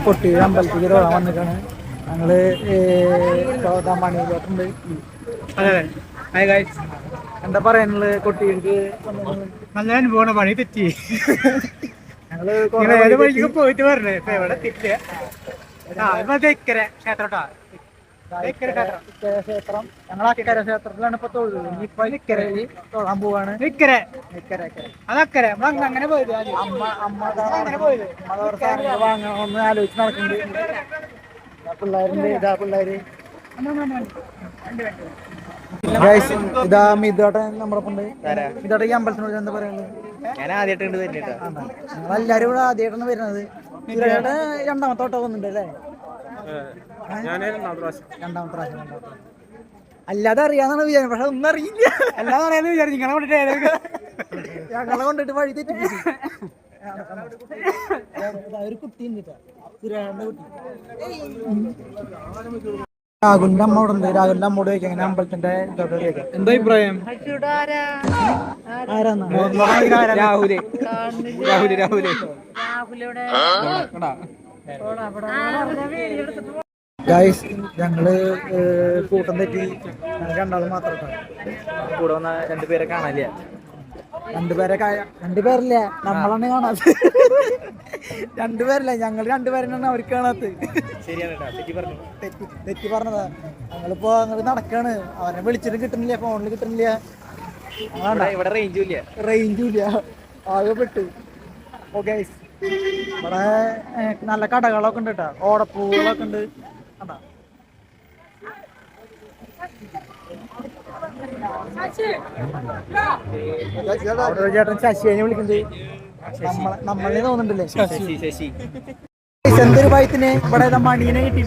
കൊട്ടി അമ്പലത്തേക്ക് തൊഴാൻ വന്നിട്ടാണ് ഞങ്ങള് മണിയിലോട്ടുണ്ട്. എന്താ പറയാനുള്ളത്? കൊട്ടിക്ക് നല്ല അനുഭവമാണ്. പണി തെറ്റി. ഞങ്ങള് പോയിട്ട് പറഞ്ഞേ എവിടെ തെറ്റിയ ക്ഷേത്രം, ഞങ്ങൾ അക്കര ക്ഷേത്രത്തിലാണ് ഇപ്പൊ തൊഴുന്നത്. ഇനിയിപ്പൊ ഇക്കരയില് തൊഴാൻ പോവാണ്. അതക്കരെ അങ്ങനെ പോയത്. വാങ്ങണമെന്ന് ആലോചിച്ച് നടക്കുന്നുണ്ട്. പിള്ളേരുണ്ട്, ഇതാ പിള്ളേര്. ഇതാ മിതോട്ടെ നമ്മുടെ ഉണ്ട്. മിതോട്ടെ ഈ അമ്പലത്തിനോട് എന്താ പറയുന്നത്? ഞാൻ ആദ്യമായിട്ട് വരുന്നുണ്ട്. ഞങ്ങളെല്ലാരും ഇവിടെ ആദ്യമായിട്ടാണ് വരുന്നത്. രണ്ടാമത്തെ ഓട്ടോ വന്നിട്ടുണ്ട് അല്ലേ? രണ്ടാമത്തെ പ്രാവശ്യം. അല്ലാതെ അറിയാന്നാണ് വിചാരം, പക്ഷെ ഒന്നും അറിയില്ല. അല്ലാതെ അറിയാന്ന് വിചാരിച്ചു ഞങ്ങളെ കൊണ്ടിട്ട് വഴി തെറ്റിപ്പിച്ചു. ഒരു കുട്ടിയുണ്ട്, രാഹുലിന്റെ അമ്മ ഇവിടെ ഉണ്ട്. രാഹുലിന്റെ അമ്മോട് ചോദിക്കാം എങ്ങനെ അമ്പലത്തിന്റെ എന്താ അഭിപ്രായം? രാഹുല് ഗൈസ്, ഞങ്ങള് കൂട്ടം തെറ്റി. രണ്ടാളും മാത്രം കൂടെ വന്ന രണ്ടുപേരെ കാണാനില്ല. രണ്ടുപേരില്ല, നമ്മളാണ് കാണാത്ത. രണ്ടുപേരല്ല, ഞങ്ങൾ രണ്ടുപേരെന്നാണ് അവർക്ക് കാണാത്ത. തെറ്റി പറഞ്ഞതാ. ഞങ്ങളിപ്പോ നടക്കാണ്. അവരെ വിളിച്ചിട്ട് കിട്ടുന്നില്ല, ഫോണിൽ കിട്ടുന്നില്ല. ഇവിടെ റേഞ്ചും ഇല്ല. ആകെ പെട്ട്. ഓക്കെ, ഇവിടെ നല്ല കടകളൊക്കെ ഉണ്ട് കേട്ടോ. ഓടപ്പൂകളൊക്കെ ഉണ്ട്. ചേട്ടൻ ശശിയെ വിളിക്കുന്നത് നമ്മളെ തോന്നുന്നുണ്ടല്ലേ? എന്തൊരു ഭയത്തിന് ഇവിടെ മണീനെ കിട്ടി.